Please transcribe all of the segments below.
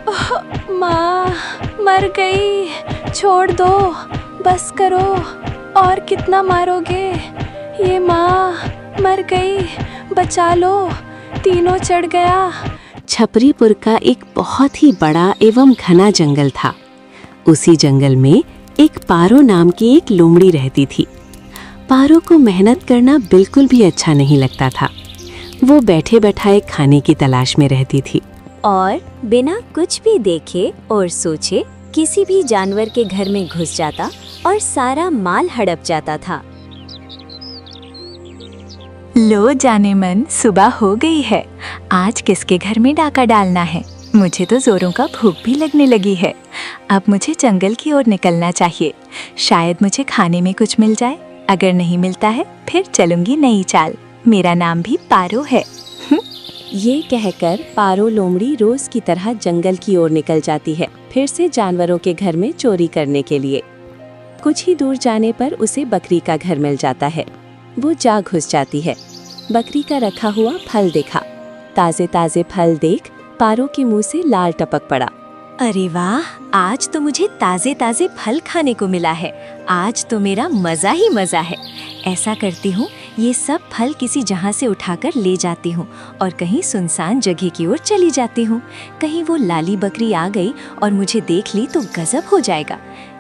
माँ मर गई, छोड़ दो, बस करो, और कितना मारोगे? ये माँ मर गई, बचा लो, तीनों चढ़ गया। छपरीपुर का एक बहुत ही बड़ा एवं घना जंगल था। उसी जंगल में एक पारो नाम की एक लोमड़ी रहती थी। पारो को मेहनत करना बिल्कुल भी अच्छा नहीं लगता था। वो बैठे बैठाए खाने की तलाश में रहती थी और बिना कुछ भी देखे और सोचे किसी भी जानवर के घर में घुस जाता और सारा माल हड़प जाता था। लो जाने मन, सुबह हो गई है। आज किसके घर में डाका डालना है? मुझे तो जोरों का भूख भी लगने लगी है। अब मुझे जंगल की ओर निकलना चाहिए। शायद मुझे खाने में कुछ मिल जाए। अगर नहीं मिलता है फिर चलूंगी नई चाल। मेरा नाम भी पारो है। ये कहकर पारो लोमड़ी रोज की तरह जंगल की ओर निकल जाती है, फिर से जानवरों के घर में चोरी करने के लिए। कुछ ही दूर जाने पर उसे बकरी का घर मिल जाता है। वो जा घुस जाती है। बकरी का रखा हुआ फल देखा। ताजे ताजे फल देख पारो के मुंह से लाल टपक पड़ा। अरे वाह, आज तो मुझे ताजे ताजे फल खाने को मिला है। आज तो मेरा मजा ही मजा है। ऐसा करती हूँ, ये सब फल किसी जहाँ से उठाकर ले जाती हूँ और कहीं सुनसान जगह की ओर चली जाती हूँ। कहीं वो लाली बकरी आ गई और मुझे देख ली तो गजब हो जाएगा।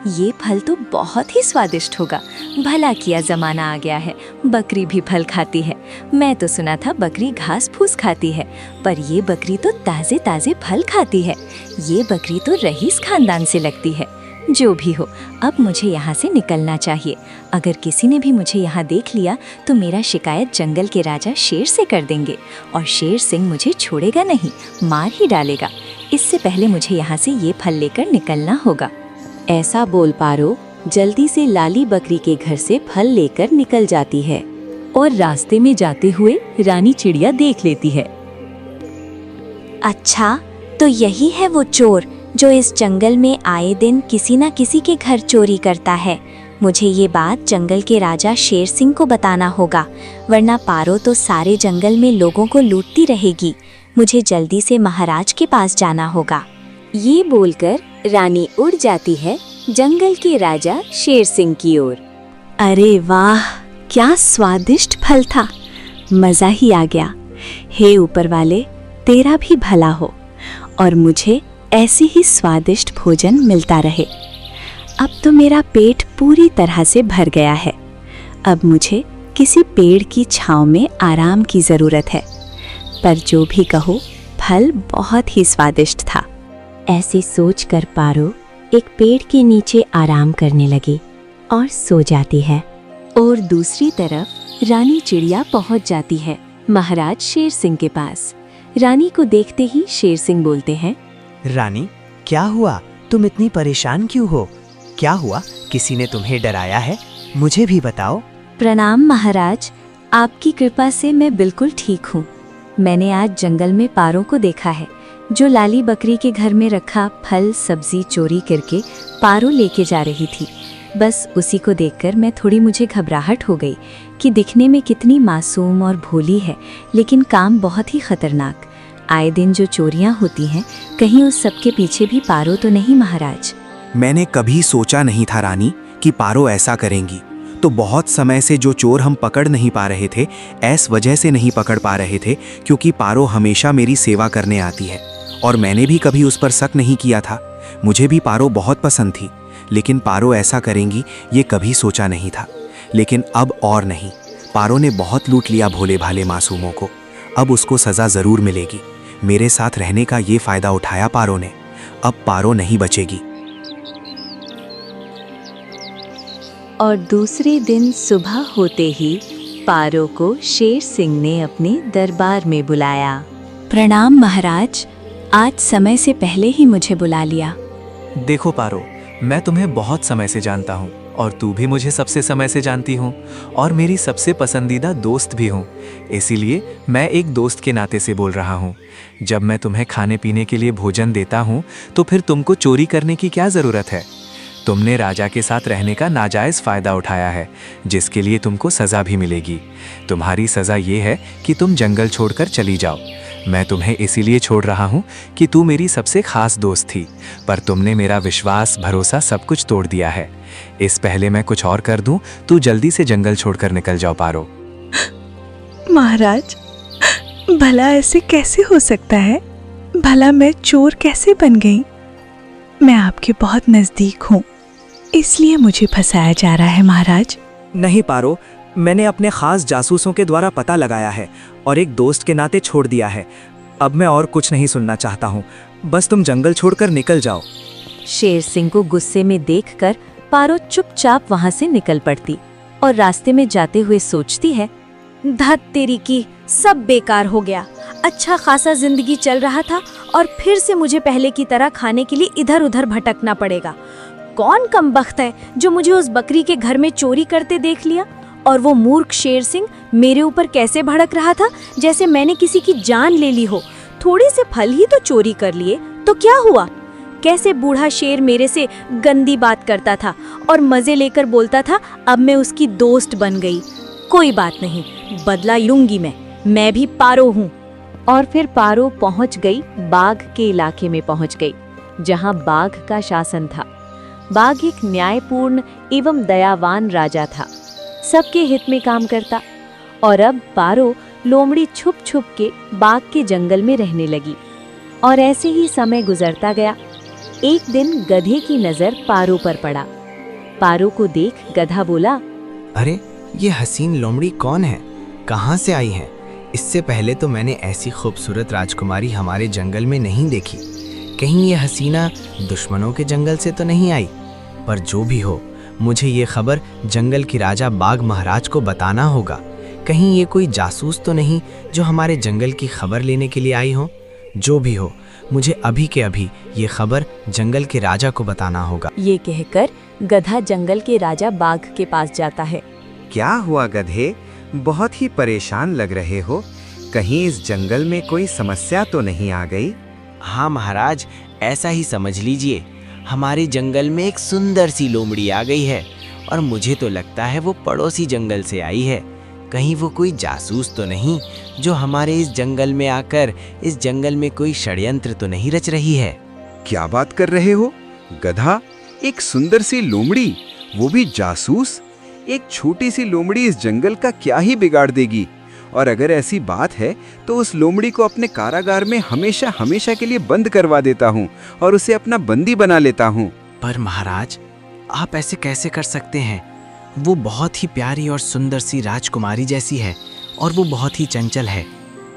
ये फल तो बहुत ही स्वादिष्ट होगा। भला किया जमाना आ गया है, बकरी भी फल खाती है। मैं तो सुना था बकरी घास फूस खाती है, पर ये बकरी तो ताजे ताजे फल खाती है। ये बकरी तो रईस खानदान से लगती है। जो भी हो, अब मुझे यहाँ से निकलना चाहिए। अगर किसी ने भी मुझे यहाँ देख लिया तो मेरा शिकायत जंगल के राजा शेर से कर देंगे और शेर सिंह मुझे छोड़ेगा नहीं, मार ही डालेगा। इससे पहले मुझे यहाँ से ये फल लेकर निकलना होगा। ऐसा बोल पारो जल्दी से लाली बकरी के घर से फल लेकर निकल जाती है और रास्ते में जाते हुए रानी चिड़िया देख लेती है। अच्छा, तो यही है वो चोर जो इस जंगल में आए दिन किसी न किसी के घर चोरी करता है। मुझे ये बात जंगल के राजा शेर सिंह को बताना होगा, वरना पारो तो सारे जंगल में लोगों को लूटती रहेगी। मुझे जल्दी से महाराज के पास जाना होगा। ये बोलकर रानी उड़ जाती है जंगल के राजा शेर सिंह की ओर। अरे वाह, क्या स्वादिष्ट फल था, मजा ही आ गया। हे ऊपर वाले, तेरा भी भला हो और मुझे ऐसे ही स्वादिष्ट भोजन मिलता रहे। अब तो मेरा पेट पूरी तरह से भर गया है। अब मुझे किसी पेड़ की छांव में आराम की ज़रूरत है। पर जो भी कहो, फल बहुत ही स्वादिष्ट था। ऐसे सोचकर पारो एक पेड़ के नीचे आराम करने लगी और सो जाती है। और दूसरी तरफ रानी चिड़िया पहुंच जाती है महाराज शेर सिंह के पास। रानी को देखते ही शेर सिंह बोलते हैं, रानी, क्या हुआ? तुम इतनी परेशान क्यों हो? क्या हुआ? किसी ने तुम्हें डराया है? मुझे भी बताओ। प्रणाम महाराज, आपकी कृपा से मैं बिल्कुल ठीक हूँ। मैंने आज जंगल में पारों को देखा है, जो लाली बकरी के घर में रखा फल सब्जी चोरी करके पारो लेके जा रही थी। बस उसी को देखकर मुझे घबराहट हो गई कि दिखने में कितनी मासूम और भोली है, लेकिन काम बहुत ही खतरनाक। आए दिन जो चोरियां होती हैं, कहीं उस सब के पीछे भी पारो तो नहीं महाराज? मैंने कभी सोचा नहीं था रानी कि पारो ऐसा करेंगी। तो बहुत समय से जो चोर हम पकड़ नहीं पा रहे थे, इस वजह से नहीं पकड़ पा रहे थे क्योंकि पारो हमेशा मेरी सेवा करने आती है और मैंने भी कभी उस पर शक नहीं किया था। मुझे भी पारो बहुत पसंद थी, लेकिन पारो ऐसा करेंगी ये कभी सोचा नहीं था। लेकिन अब और नहीं, पारो ने बहुत लूट लिया भोले भाले मासूमों को। अब उसको सज़ा ज़रूर मिलेगी। मेरे साथ रहने का ये फ़ायदा उठाया पारो ने। अब पारो नहीं बचेगी। और दूसरे दिन सुबह होते ही पारो को शेर सिंह ने अपने दरबार में बुलाया। प्रणाम महाराज, आज समय से पहले ही मुझे बुला लिया। देखो पारो, मैं तुम्हें बहुत समय से जानता हूँ और तू भी मुझे सबसे समय से जानती हूँ और मेरी सबसे पसंदीदा दोस्त भी हूँ। इसीलिए मैं एक दोस्त के नाते से बोल रहा हूँ। जब मैं तुम्हें खाने पीने के लिए भोजन देता हूँ तो फिर तुमको चोरी करने की क्या ज़रूरत है? तुमने राजा के साथ रहने का नाजायज़ फ़ायदा उठाया है, जिसके लिए तुमको सज़ा भी मिलेगी। तुम्हारी सज़ा ये है कि तुम जंगल छोड़कर चली जाओ। मैं तुम्हें इसीलिए छोड़ रहा हूँ कि तू मेरी सबसे खास दोस्त थी, पर तुमने मेरा विश्वास भरोसा सब कुछ तोड़ दिया है। इस पहले मैं कुछ और कर दूं, तू जल्दी से जंगल छोड़कर निकल जाओ पारो। महाराज, भला ऐसे कैसे हो सकता है? भला मैं चोर कैसे बन गई? मैं आपके बहुत नजदीक हूँ, इसलिए मुझे फंसाया जा रहा है महाराज। नहीं पारो, मैंने अपने खास जासूसों के द्वारा पता लगाया है और एक दोस्त के नाते छोड़ दिया है। अब मैं और कुछ नहीं सुनना चाहता हूँ, बस तुम जंगल छोड़कर निकल जाओ। शेर सिंह को गुस्से में देखकर पारो चुपचाप वहां से निकल पड़ती और रास्ते में जाते हुए सोचती है, धत तेरी की, सब बेकार हो गया। अच्छा खासा जिंदगी चल रहा था और फिर से मुझे पहले की तरह खाने के लिए इधर उधर भटकना पड़ेगा। कौन कमबख्त है जो मुझे उस बकरी के घर में चोरी करते देख लिया? और वो मूर्ख शेर सिंह मेरे ऊपर कैसे भड़क रहा था, जैसे मैंने किसी की जान ले ली हो। थोड़े से फल ही तो चोरी कर लिए तो क्या हुआ? कैसे बूढ़ा शेर मेरे से गंदी बात करता था और मजे लेकर बोलता था, अब मैं उसकी दोस्त बन गई। कोई बात नहीं, बदला लूंगी मैं भी पारो हूँ। और फिर पारो पहुंच गई, बाघ के इलाके में पहुंच गई, जहां बाघ का शासन था। बाघ एक न्यायपूर्ण एवं दयावान राजा था, सबके हित में काम करता। और अब पारो लोमड़ी छुप छुप के बाघ के जंगल में रहने लगी। और ऐसे ही समय गुजरता गया। एक दिन गधे की नजर पारो पर पड़ा। पारो को देख गधा बोला, अरे ये हसीन लोमड़ी कौन है? कहाँ से आई है? इससे पहले तो मैंने ऐसी खूबसूरत राजकुमारी हमारे जंगल में नहीं देखी। कहीं ये हसीना दुश्मनों के जंगल से तो नहीं आई? पर जो भी हो, मुझे ये खबर जंगल की राजा बाघ महाराज को बताना होगा। कहीं ये कोई जासूस तो नहीं जो हमारे जंगल की खबर लेने के लिए आई हो? जो भी हो, मुझे अभी के अभी ये खबर जंगल के राजा को बताना होगा। ये कहकर गधा जंगल के राजा बाघ के पास जाता है। क्या हुआ गधे? बहुत ही परेशान लग रहे हो। कहीं इस जंगल में कोई समस्या तो नहीं आ गई? हाँ महाराज, ऐसा ही समझ लीजिए। हमारे जंगल में एक सुंदर सी लोमड़ी आ गई है और मुझे तो लगता है वो पड़ोसी जंगल से आई है। कहीं वो कोई जासूस तो नहीं जो हमारे इस जंगल में आकर इस जंगल में कोई षड्यंत्र तो नहीं रच रही है? क्या बात कर रहे हो गधा? एक सुंदर सी लोमड़ी, वो भी जासूस? एक छोटी सी लोमड़ी इस जंगल का क्या ही बिगाड़ देगी? और अगर ऐसी बात है तो उस लोमड़ी को अपने कारागार में हमेशा हमेशा के लिए बंद करवा देता हूँ और उसे अपना बंदी बना लेता हूँ। पर महाराज, आप ऐसे कैसे कर सकते हैं? वो बहुत ही प्यारी और सुंदर सी राजकुमारी जैसी है और वो बहुत ही चंचल है।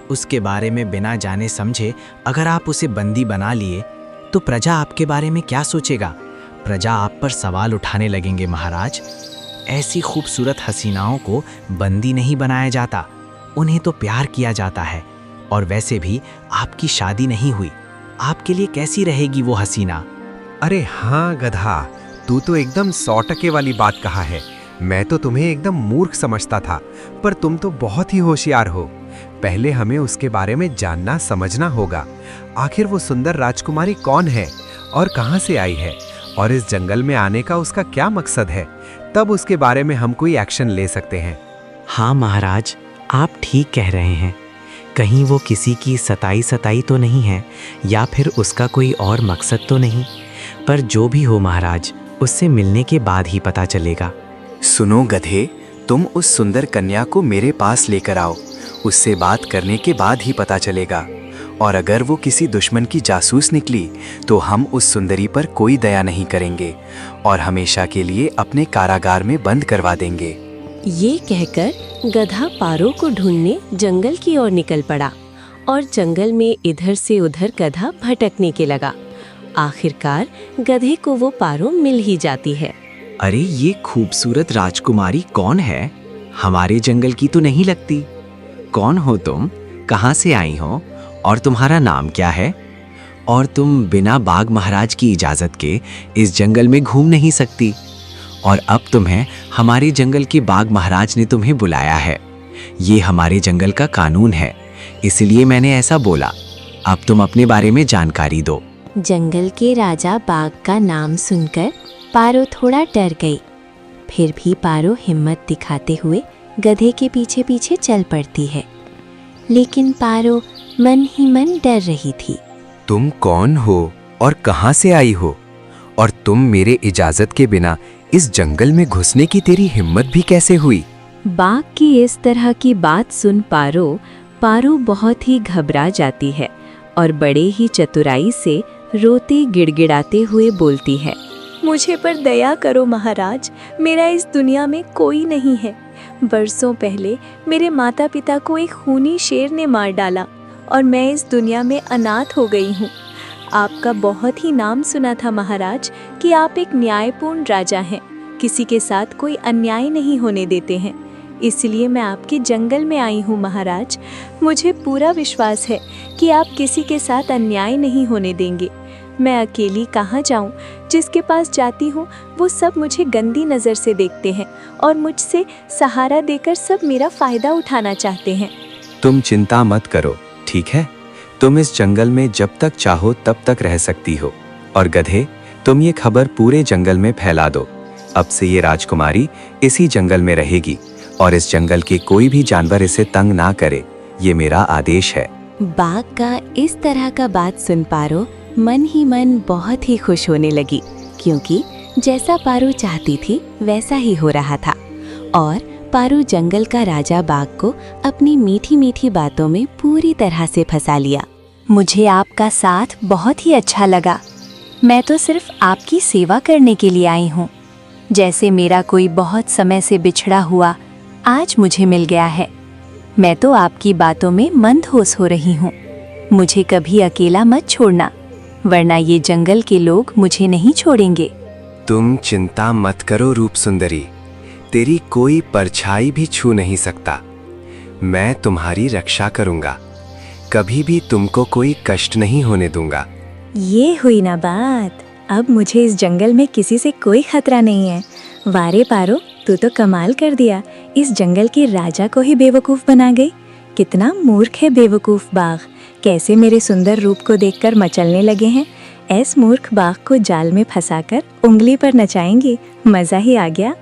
उसके बारे में बिना जाने समझे अगर आप उसे बंदी बना लिए तो प्रजा आपके बारे में क्या सोचेगा? प्रजा आप पर सवाल उठाने लगेंगे महाराज। ऐसी खूबसूरत हसीनाओं को बंदी नहीं बनाया जाता, उन्हें तो प्यार किया जाता है। और वैसे भी आपकी शादी नहीं हुई, आपके लिए कैसी रहेगी वो हसीना? अरे हाँ गधा, तू तो एकदम 100% वाली बात कहा है। मैं तो तुम्हें एकदम मूर्ख समझता था, पर तुम तो बहुत ही होशियार हो। पहले हमें उसके बारे में जानना समझना होगा। आखिर वो सुंदर राजकुमारी कौन है और कहाँ से आई है, और इस जंगल में आने का उसका क्या मकसद है? तब उसके बारे में हम कोई एक्शन ले सकते हैं। हाँ महाराज, आप ठीक कह रहे हैं। कहीं वो किसी की सताई तो नहीं है, या फिर उसका कोई और मकसद तो नहीं। पर जो भी हो महाराज, उससे मिलने के बाद ही पता चलेगा। सुनो गधे, तुम उस सुंदर कन्या को मेरे पास लेकर आओ। उससे बात करने के बाद ही पता चलेगा। और अगर वो किसी दुश्मन की जासूस निकली तो हम उस सुंदरी पर कोई दया नहीं करेंगे और हमेशा के लिए अपने कारागार में बंद करवा देंगे। ये कहकर गधा पारो को ढूंढने जंगल की ओर निकल पड़ा और जंगल में इधर से उधर गधा भटकने के लगा। आखिरकार गधे को वो पारो मिल ही जाती है। अरे ये खूबसूरत राजकुमारी कौन है? हमारे जंगल की तो नहीं लगती। कौन हो तुम? कहाँ से आई हो? और तुम्हारा नाम क्या है? और तुम बिना बाघ महाराज की इजाजत के इस जंगल में घूम नहीं सकती। और अब तुम्हें हमारे जंगल के बाघ महाराज ने तुम्हें बुलाया है। ये हमारे जंगल का कानून है, इसलिए मैंने ऐसा बोला। अब तुम अपने बारे में जानकारी दो। जंगल के राजा बाघ का नाम सुनकर पारो थोड़ा डर गई। फिर भी पारो हिम्मत दिखाते हुए गधे के पीछे पीछे चल पड़ती है। लेकिन पारो मन ही मन डर रही थी। तुम कौन हो और कहाँ से आई हो? और तुम मेरे इजाजत के बिना इस जंगल में घुसने की तेरी हिम्मत भी कैसे हुई? बाघ की इस तरह की बात सुन पारो बहुत ही घबरा जाती है और बड़े ही चतुराई से रोते गिड़गिड़ाते हुए बोलती है, मुझे पर दया करो महाराज, मेरा इस दुनिया में कोई नहीं है। बरसों पहले मेरे माता पिता को एक खूनी शेर ने मार डाला और मैं इस दुनिया में अनाथ हो गई हूँ। आपका बहुत ही नाम सुना था महाराज कि आप एक न्यायपूर्ण राजा हैं, किसी के साथ कोई अन्याय नहीं होने देते हैं। इसलिए मैं आपके जंगल में आई हूँ महाराज। मुझे पूरा विश्वास है कि आप किसी के साथ अन्याय नहीं होने देंगे। मैं अकेली कहाँ जाऊँ? जिसके पास जाती हूँ वो सब मुझे गंदी नज़र से देखते हैं और मुझसे सहारा देकर सब मेरा फ़ायदा उठाना चाहते हैं। तुम चिंता मत करो, ठीक है? तुम इस जंगल में जब तक चाहो तब तक रह सकती हो। और गधे, तुम ये खबर पूरे जंगल में फैला दो। अब से ये राजकुमारी इसी जंगल में रहेगी और इस जंगल के कोई भी जानवर इसे तंग ना करे, ये मेरा आदेश है। बाघ का इस तरह का बात सुन पारो मन ही मन बहुत ही खुश होने लगी, क्योंकि जैसा पारो चाहती थी वैसा ही हो रहा था। और पारो जंगल का राजा बाघ को अपनी मीठी मीठी बातों में पूरी तरह से फंसा लिया। मुझे आपका साथ बहुत ही अच्छा लगा। मैं तो सिर्फ आपकी सेवा करने के लिए आई हूँ। जैसे मेरा कोई बहुत समय से बिछड़ा हुआ आज मुझे मिल गया है। मैं तो आपकी बातों में मंदहोश हो रही हूँ। मुझे कभी अकेला मत छोड़ना, वरना ये जंगल के लोग मुझे नहीं छोड़ेंगे। तुम चिंता मत करो रूप सुंदरी, तेरी कोई परछाई भी छू नहीं सकता। मैं तुम्हारी रक्षा करूंगा, कभी भी तुमको कोई कष्ट नहीं होने दूंगा। ये हुई ना बात। अब मुझे इस जंगल में किसी से कोई खतरा नहीं है। वारे पारो, तू तो कमाल कर दिया, इस जंगल के राजा को ही बेवकूफ़ बना गई। कितना मूर्ख है बेवकूफ़ बाघ, कैसे मेरे सुंदर रूप को देखकर मचलने लगे हैं। ऐस मूर्ख बाघ को जाल में फंसाकर उंगली पर नचाएंगी, मज़ा ही आ गया।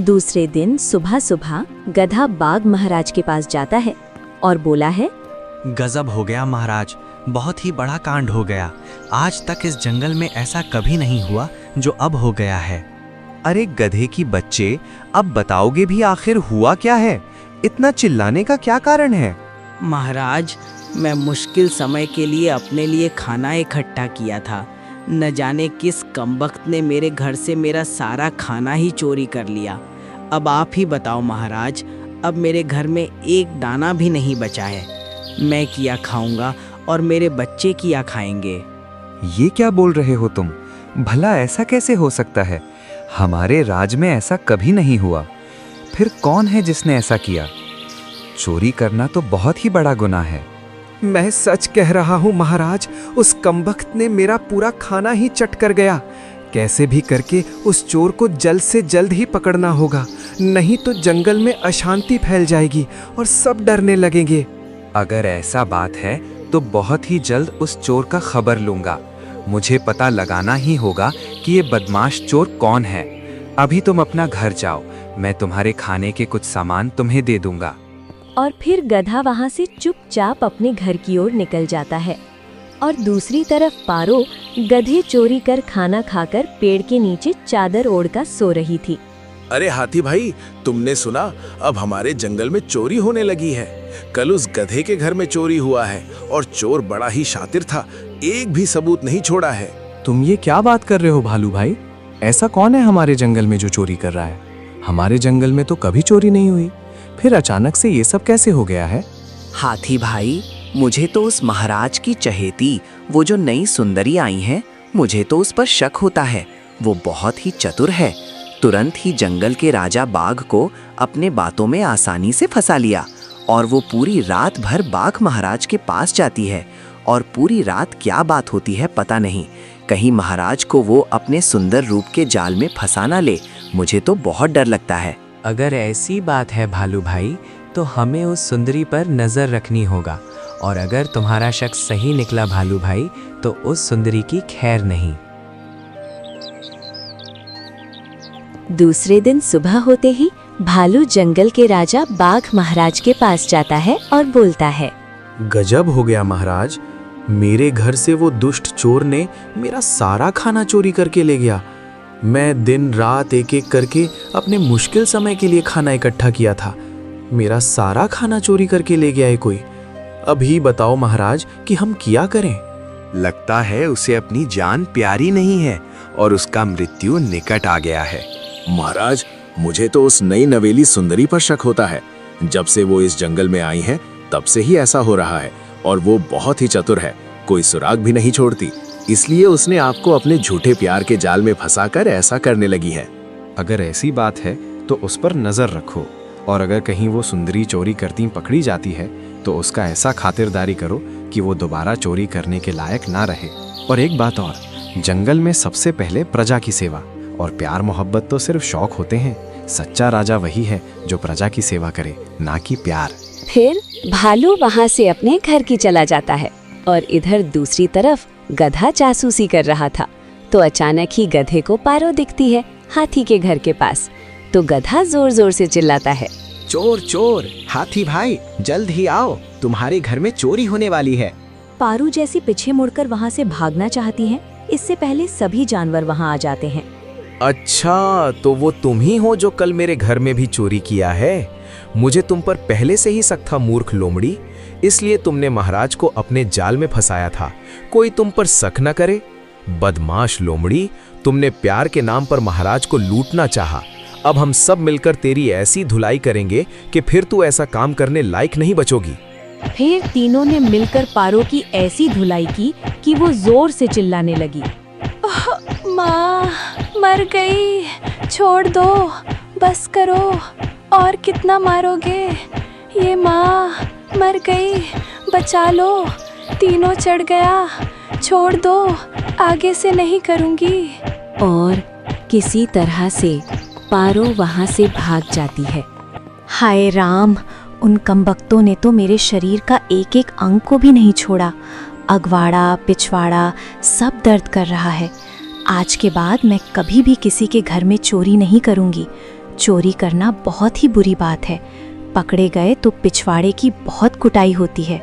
दूसरे दिन सुबह सुबह गधा बाघ महाराज के पास जाता है और बोला है, गजब हो गया महाराज, बहुत ही बड़ा कांड हो गया। आज तक इस जंगल में ऐसा कभी नहीं हुआ जो अब हो गया है। अरे गधे की बच्चे, अब बताओगे भी आखिर हुआ क्या है? इतना चिल्लाने का क्या कारण है? महाराज, मैं मुश्किल समय के लिए अपने लिए खाना इकट्ठा किया था। न जाने किस कमबख्त ने मेरे घर से मेरा सारा खाना ही चोरी कर लिया। अब आप ही बताओ महाराज, अब मेरे घर में एक दाना भी नहीं बचा है। मैं किया खाऊंगा और मेरे बच्चे किया खाएंगे। ये क्या बोल रहे हो तुम? भला ऐसा कैसे हो सकता है? हमारे राज में ऐसा कभी नहीं हुआ। फिर कौन है जिसने ऐसा किया? चोरी करना तो बहुत ही बड़ा गुनाह है। मैं सच कह रहा हूँ महाराज, उस कमबख्त ने मेरा पूरा खाना ही चट कर गया। कैसे भी करके उस चोर को जल्द से जल्द ही पकड़ना होगा, नहीं तो जंगल में अशांति फैल जाएगी और सब डरने लगेंगे। अगर ऐसा बात है तो बहुत ही जल्द उस चोर का खबर लूंगा। मुझे पता लगाना ही होगा कि ये बदमाश चोर कौन है। अभी तुम अपना घर जाओ, मैं तुम्हारे खाने के कुछ सामान तुम्हें दे दूंगा। और फिर गधा वहां से चुपचाप अपने घर की ओर निकल जाता है। और दूसरी तरफ पारो गधे चोरी कर खाना खाकर पेड़ के नीचे चादर ओढ़कर सो रही थी। अरे हाथी भाई, तुमने सुना? अब हमारे जंगल में चोरी होने लगी है। कल उस गधे के घर में चोरी हुआ है और चोर बड़ा ही शातिर था, एक भी सबूत नहीं छोड़ा है। तुम ये क्या बात कर रहे हो भालू भाई? ऐसा कौन है हमारे जंगल में जो चोरी कर रहा है? हमारे जंगल में तो कभी चोरी नहीं हुई, फिर अचानक से ये सब कैसे हो गया है? हाथी भाई, मुझे तो उस महाराज की चहेती, वो जो नई सुंदरी आई हैं, मुझे तो उस पर शक होता है। वो बहुत ही चतुर है। तुरंत ही जंगल के राजा बाघ को अपने बातों में आसानी से फंसा लिया और वो पूरी रात भर बाघ महाराज के पास जाती है और पूरी रात क्या बात होती है पता नहीं। कहीं महाराज को वो अपने सुंदर रूप के जाल में फंसा ना ले। मुझे तो बहुत डर लगता है। अगर ऐसी बात है भालू भाई, तो हमें उस सुंदरी पर नजर रखनी होगा, और अगर तुम्हारा शक सही निकला भालू भाई, तो उस सुंदरी की खैर नहीं। दूसरे दिन सुबह होते ही भालू जंगल के राजा बाघ महाराज के पास जाता है और बोलता है, गजब हो गया महाराज, मेरे घर से वो दुष्ट चोर ने मेरा सारा खाना चोरी करके ले गया। मैं दिन रात एक एक करके अपने मुश्किल समय के लिए खाना इकट्ठा किया था, मेरा सारा खाना चोरी करके ले गया है कोई। अभी बताओ महाराज कि हम क्या करें। लगता है उसे अपनी जान प्यारी नहीं है और उसका मृत्यु निकट आ गया है। महाराज, मुझे तो उस नई नवेली सुंदरी पर शक होता है। जब से वो इस जंगल में आई है तब से ही ऐसा हो रहा है, और वो बहुत ही चतुर है, कोई सुराग भी नहीं छोड़ती। इसलिए उसने आपको अपने झूठे प्यार के जाल में फंसाकर ऐसा करने लगी है। अगर ऐसी बात है तो उस पर नजर रखो, और अगर कहीं वो सुंदरी चोरी करती पकड़ी जाती है तो उसका ऐसा खातिरदारी करो कि वो दोबारा चोरी करने के लायक ना रहे। और एक बात और, जंगल में सबसे पहले प्रजा की सेवा, और प्यार मोहब्बत तो सिर्फ शौक होते हैं। सच्चा राजा वही है जो प्रजा की सेवा करे, ना कि प्यार। फिर भालू वहाँ से अपने घर की चला जाता है, और इधर दूसरी तरफ गधा जासूसी कर रहा था। तो अचानक ही गधे को पारो दिखती है हाथी के घर के पास। तो गधा जोर जोर से चिल्लाता है, चोर चोर, हाथी भाई जल्द ही आओ, तुम्हारे घर में चोरी होने वाली है। पारू जैसी पीछे मुड़कर वहाँ से भागना चाहती है, इससे पहले सभी जानवर वहाँ आ जाते हैं। अच्छा, तो वो तुम ही हो जो कल मेरे घर में भी चोरी किया है। मुझे तुम पर पहले से ही शक था मूर्ख लोमड़ी, इसलिए तुमने महाराज को अपने जाल में फंसाया था। कोई तुम पर शक न करे। बदमाश लोमड़ी, तुमने प्यार के नाम पर महाराज को लूटना चाहा। अब हम सब मिलकर तेरी ऐसी धुलाई करेंगे कि फिर तू ऐसा काम करने लायक नहीं बचोगी। फिर तीनों ने मिलकर पारो की ऐसी धुलाई की कि वो जोर से चिल्लाने लगी, माँ मर गई, छोड़ दो, बस करो, और कितना मारोगे। ये माँ मर गई, बचा लो, तीनों चढ़ गया, छोड़ दो, आगे से नहीं करूँगी। और किसी तरह से पारो वहाँ से भाग जाती है। हाय राम, उन कमबख्तों ने तो मेरे शरीर का एक एक अंग को भी नहीं छोड़ा। अगवाड़ा पिछवाड़ा सब दर्द कर रहा है। आज के बाद मैं कभी भी किसी के घर में चोरी नहीं करूँगी। चोरी करना बहुत ही बुरी बात है। पकड़े गए तो पिछवाड़े की बहुत कुटाई होती है।